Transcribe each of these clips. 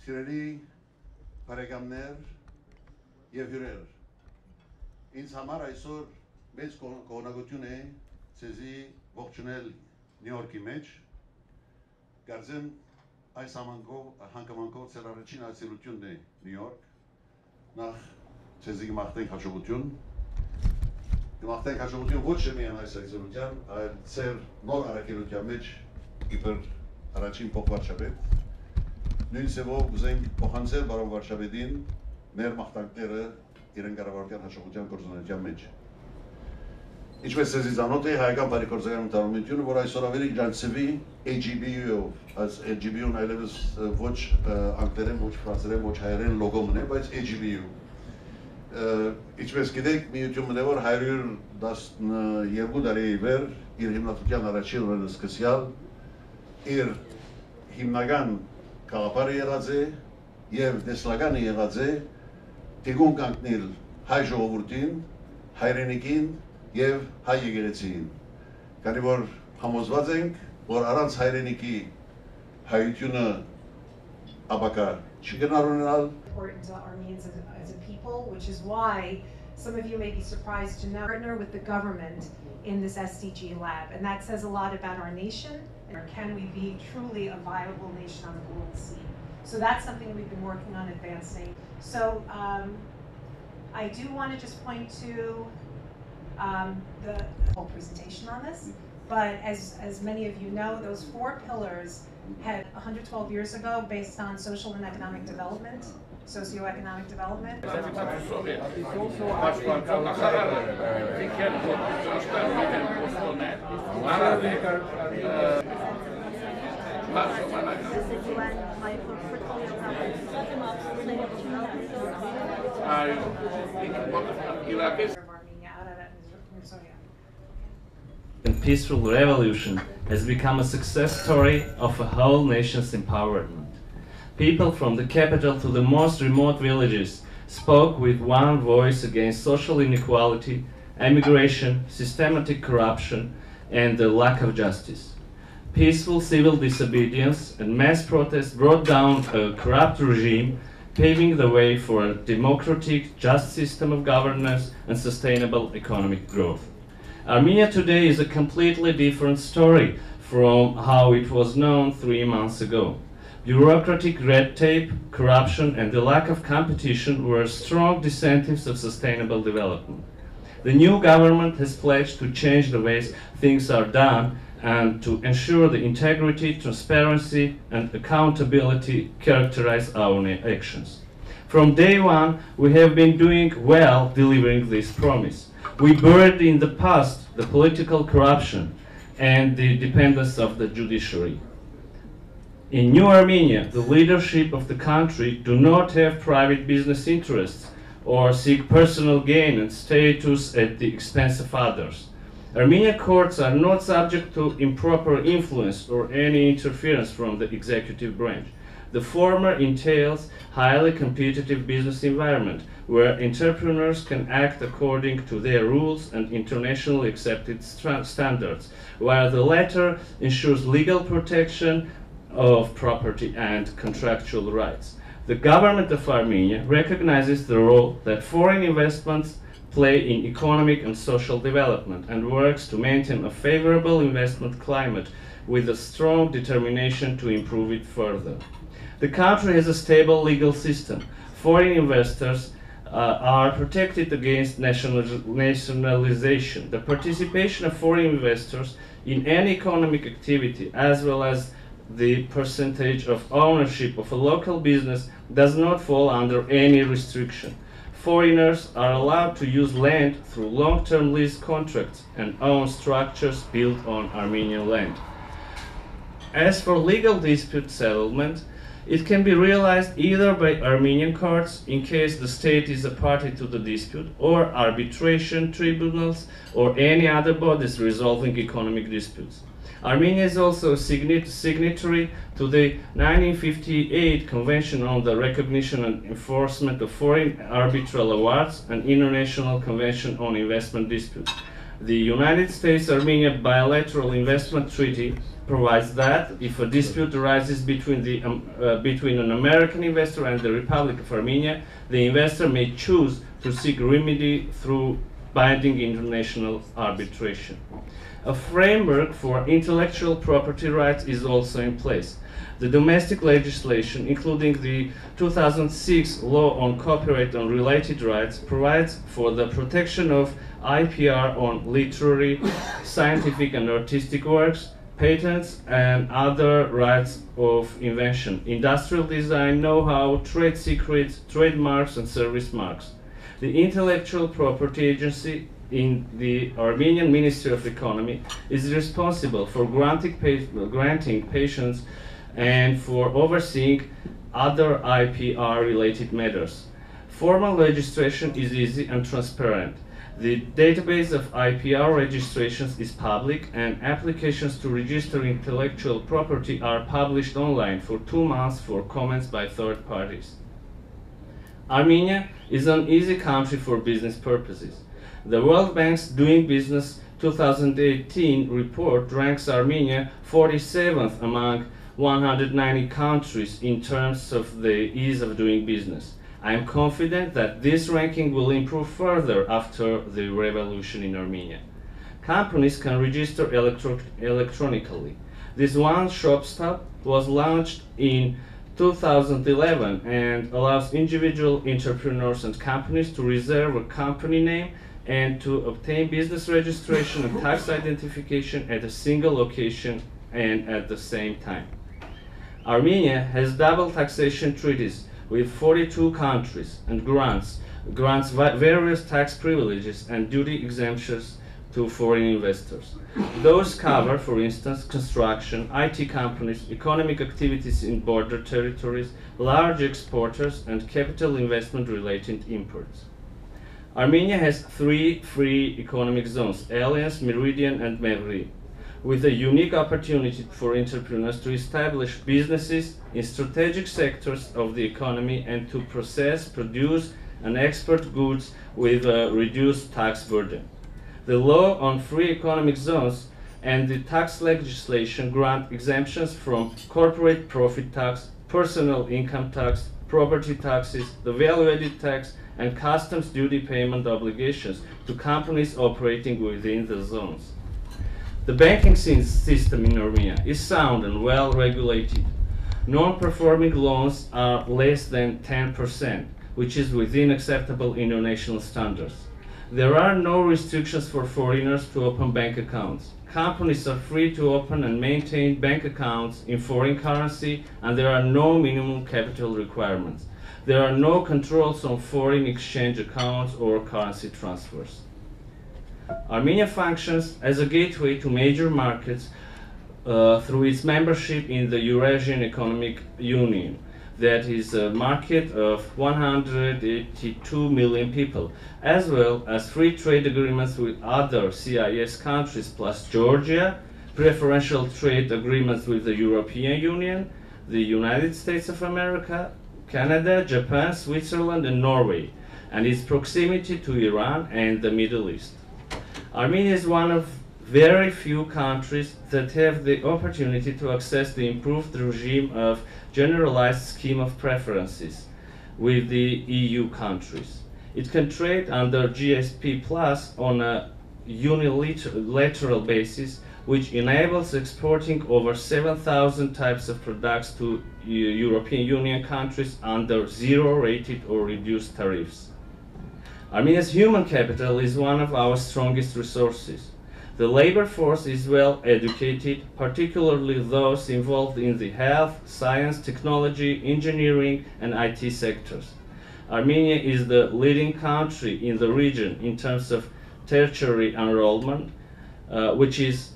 Սիրելի բարեկամներ եւ հյուրեր, ինձ համար այսօր մեծ գոհունակություն է ցեզի ողջունել Նյու Յորքի մեջ։ Կարծեմ այս հանգամանքով ծեր առաջին այցելությունն է Նյու Յորք։ Նախ ցեզի գմախտենք հաջողություն։ Գմախտենք հաջողություն ոչ միայն այս այցելության, այլ ծեր նոր առաքելության մեջ իբր առաջին փոխվարչապետ։ Նույն սևով կուզենք փոխանցել բարոն վարչապետին մեր մաղթանքները իրեն կառավարության հաջողության գործունեության մեջ։ Ինչպես ցեզի ծանոթ է հայկական բարեգործական ընկերությունը, որ այսօր ավելի գրանցվի AGBU-ով, այս AGBU-ն այլևս ոչ անգլերեն, ոչ ֆրանսերեն, ոչ հայերեն լոգոն է, բայց AGBU։ Ինչպես գիտեք, միությունն է, որ 112 տարի է վեր իր հիմնադրության առաջին օրերը սկսյալ իր հիմնական Քաղաքարը եղած է եւ դեսլականը եղած է թիգուն կանգնել հայ ժողովրդին, հայրենիքին եւ հայ եկեղեցին։ Քանի որ համոզված ենք, որ առանց հայրենիքի հայությունը ապակա չկնար ունենալ։ Important to Armenians as a people, which is why some of you may be surprised to know partner with the government in this SDG lab, and that says a lot about our nation. Or can we be truly a viable nation on the global scene? So that's something we've been working on advancing. So I do want to just point to the whole presentation on this, but as many of you know, those 4 pillars had 112 years ago based on social and economic development, socioeconomic development. And peaceful revolution has become a success story of a whole nation's empowerment. People from the capital to the most remote villages spoke with one voice against social inequality, emigration, systematic corruption, and the lack of justice. Peaceful civil disobedience and mass protests brought down a corrupt regime, paving the way for a democratic, just system of governance and sustainable economic growth. Armenia today is a completely different story from how it was known 3 months ago. Bureaucratic red tape, corruption, and the lack of competition were strong disincentives of sustainable development. The new government has pledged to change the ways things are done and to ensure the integrity, transparency, and accountability characterize our actions. From day one, we have been doing well delivering this promise. We buried in the past the political corruption and the dependence of the judiciary. In New Armenia, the leadership of the country do not have private business interests or seek personal gain and status at the expense of others. Armenian courts are not subject to improper influence or any interference from the executive branch. The former entails highly competitive business environment where entrepreneurs can act according to their rules and internationally accepted standards, while the latter ensures legal protection of property and contractual rights. The government of Armenia recognizes the role that foreign investments play in economic and social development and works to maintain a favorable investment climate with a strong determination to improve it further. The country has a stable legal system. Foreign investors are protected against nationalization. The participation of foreign investors in any economic activity, as well as the percentage of ownership of a local business, does not fall under any restriction. Foreigners are allowed to use land through long-term lease contracts and own structures built on Armenian land. As for legal dispute settlement, it can be realized either by Armenian courts in case the state is a party to the dispute, or arbitration tribunals, or any other bodies resolving economic disputes. Armenia is also a signatory to the 1958 Convention on the Recognition and Enforcement of Foreign Arbitral Awards and International Convention on Investment Disputes. The United States-Armenia Bilateral Investment Treaty provides that if a dispute arises between an American investor and the Republic of Armenia, the investor may choose to seek remedy through binding international arbitration. A framework for intellectual property rights is also in place. The domestic legislation, including the 2006 law on copyright and related rights, provides for the protection of IPR on literary, scientific and artistic works, patents and other rights of invention, industrial design, know-how, trade secrets, trademarks and service marks. The Intellectual Property Agency in the Armenian Ministry of Economy is responsible for granting patents and for overseeing other IPR-related matters. Formal registration is easy and transparent. The database of IPR registrations is public, and applications to register intellectual property are published online for 2 months for comments by third parties. Armenia is an easy country for business purposes. The World Bank's Doing Business 2018 report ranks Armenia 47th among 190 countries in terms of the ease of doing business. I am confident that this ranking will improve further after the revolution in Armenia. Companies can register electronically. This one-stop shop was launched in 2011 and allows individual entrepreneurs and companies to reserve a company name and to obtain business registration and tax identification at a single location and at the same time. Armenia has double taxation treaties with 42 countries and grants various tax privileges and duty exemptions to foreign investors. Those cover, for instance, construction, IT companies, economic activities in border territories, large exporters, and capital investment-related imports. Armenia has 3 free economic zones, Alliance, Meridian, and Mevri, with a unique opportunity for entrepreneurs to establish businesses in strategic sectors of the economy and to process, produce, and export goods with a reduced tax burden. The law on free economic zones and the tax legislation grant exemptions from corporate profit tax, personal income tax, property taxes, the value-added tax, and customs duty payment obligations to companies operating within the zones. The banking system in Armenia is sound and well regulated. Non-performing loans are less than 10%, which is within acceptable international standards. There are no restrictions for foreigners to open bank accounts. Companies are free to open and maintain bank accounts in foreign currency, and there are no minimum capital requirements. There are no controls on foreign exchange accounts or currency transfers. Armenia functions as a gateway to major markets through its membership in the Eurasian Economic Union. That is a market of 182 million people, as well as free trade agreements with other CIS countries plus Georgia, preferential trade agreements with the European Union, the United States of America, Canada, Japan, Switzerland, and Norway, and its proximity to Iran and the Middle East. Armenia is one of very few countries that have the opportunity to access the improved regime of generalized scheme of preferences with the EU countries. It can trade under GSP Plus on a unilateral basis, which enables exporting over 7,000 types of products to European Union countries under zero-rated or reduced tariffs. Armenia's human capital is one of our strongest resources. The labor force is well educated, particularly those involved in the health, science, technology, engineering, and IT sectors. Armenia is the leading country in the region in terms of tertiary enrollment, which is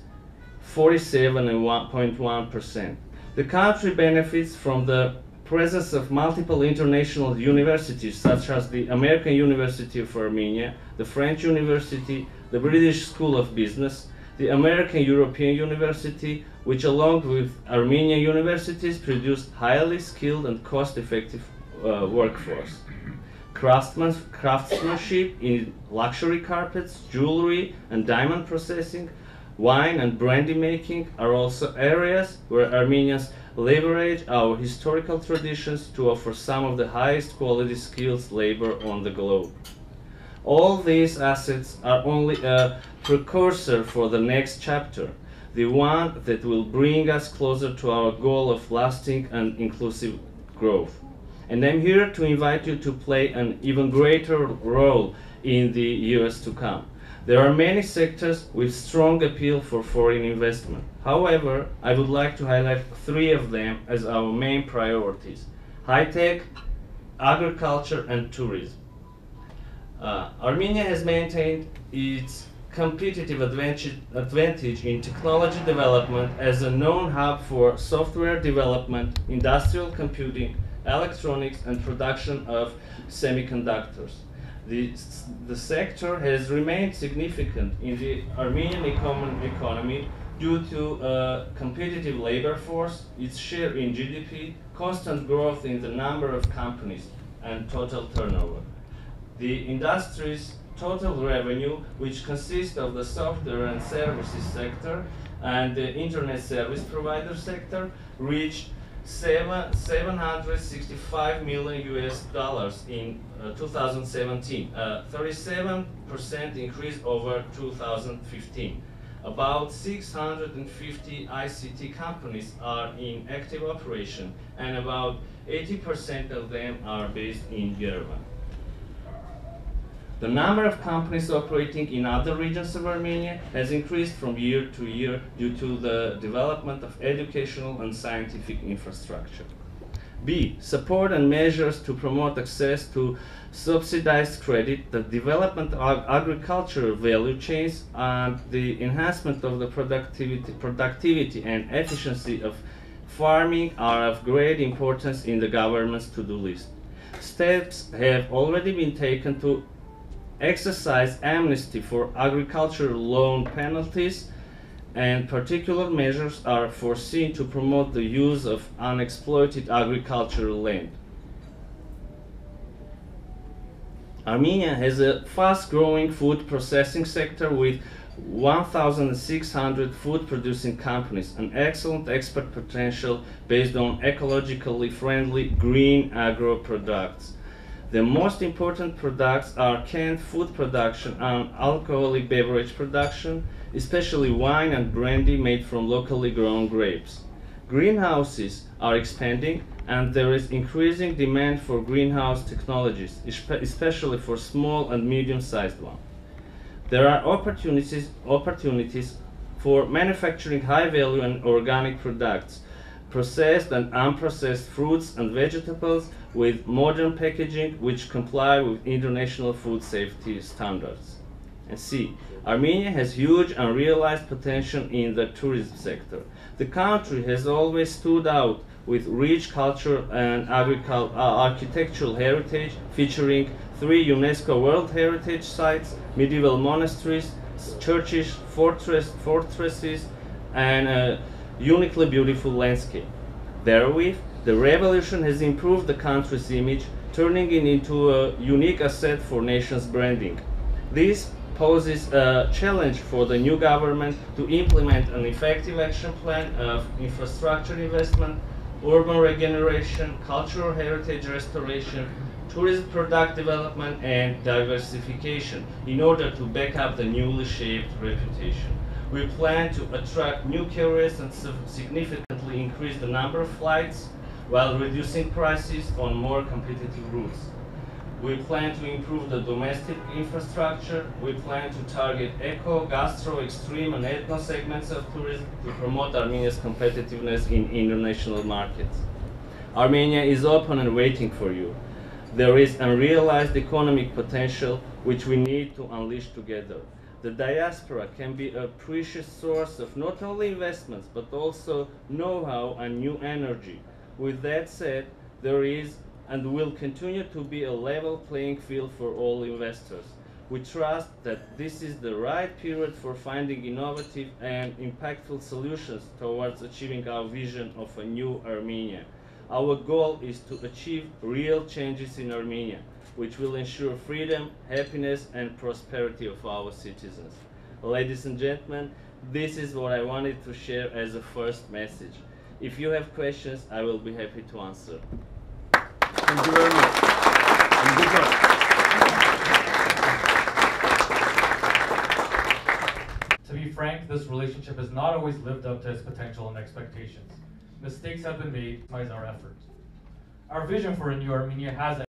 47.1%. The country benefits from the presence of multiple international universities, such as the American University of Armenia, the French University, the British School of Business, the American European University, which along with Armenian universities produce highly skilled and cost-effective workforce. Craftsmanship in luxury carpets, jewelry, and diamond processing Wine and brandy making are also areas where Armenians leverage our historical traditions to offer some of the highest quality skilled labor on the globe. All these assets are only a precursor for the next chapter, the one that will bring us closer to our goal of lasting and inclusive growth. And I'm here to invite you to play an even greater role in the years to come. There are many sectors with strong appeal for foreign investment. However, I would like to highlight 3 of them as our main priorities: high-tech, agriculture, and tourism. Armenia has maintained its competitive advantage in technology development as a known hub for software development, industrial computing, electronics, and production of semiconductors. The sector has remained significant in the Armenian economy due to a competitive labor force, its share in GDP, constant growth in the number of companies, and total turnover. The industry's total revenue, which consists of the software and services sector and the internet service provider sector, reached $765 million in 2017, a 37% increase over 2015. About 650 ICT companies are in active operation, and about 80% of them are based in Yerevan. The number of companies operating in other regions of Armenia has increased from year to year due to the development of educational and scientific infrastructure. B. Support and measures to promote access to subsidized credit, the development of agricultural value chains, and the enhancement of the productivity and efficiency of farming are of great importance in the government's to-do list. Steps have already been taken to exercise amnesty for agricultural loan penalties, and particular measures are foreseen to promote the use of unexploited agricultural land. Armenia has a fast-growing food processing sector with 1,600 food-producing companies, an excellent export potential based on ecologically friendly green agro products. The most important products are canned food production and alcoholic beverage production, especially wine and brandy made from locally grown grapes. Greenhouses are expanding, and there is increasing demand for greenhouse technologies, especially for small and medium-sized ones. There are opportunities for manufacturing high-value and organic products, processed and unprocessed fruits and vegetables with modern packaging which comply with international food safety standards. And C. Armenia has huge unrealized potential in the tourism sector. The country has always stood out with rich cultural and architectural heritage, featuring 3 UNESCO World Heritage Sites, medieval monasteries, churches, fortresses, and a uniquely beautiful landscape. Therewith, the revolution has improved the country's image, turning it into a unique asset for nation's branding. This poses a challenge for the new government to implement an effective action plan of infrastructure investment, urban regeneration, cultural heritage restoration, tourism product development, and diversification in order to back up the newly shaped reputation. We plan to attract new carriers and significantly increase the number of flights while reducing prices on more competitive routes. We plan to improve the domestic infrastructure. We plan to target eco, gastro, extreme, and ethno segments of tourism to promote Armenia's competitiveness in international markets. Armenia is open and waiting for you. There is unrealized economic potential which we need to unleash together. The diaspora can be a precious source of not only investments but also know-how and new energy. With that said, there is and will continue to be a level playing field for all investors. We trust that this is the right period for finding innovative and impactful solutions towards achieving our vision of a new Armenia. Our goal is to achieve real changes in Armenia, which will ensure freedom, happiness, and prosperity of our citizens. Ladies and gentlemen, This is what I wanted to share as a first message. If you have questions, I will be happy to answer. Thank you very much. And good luck. To be frank, this relationship has not always lived up to its potential and expectations. Mistakes have been made, despite our efforts. Our vision for a new Armenia has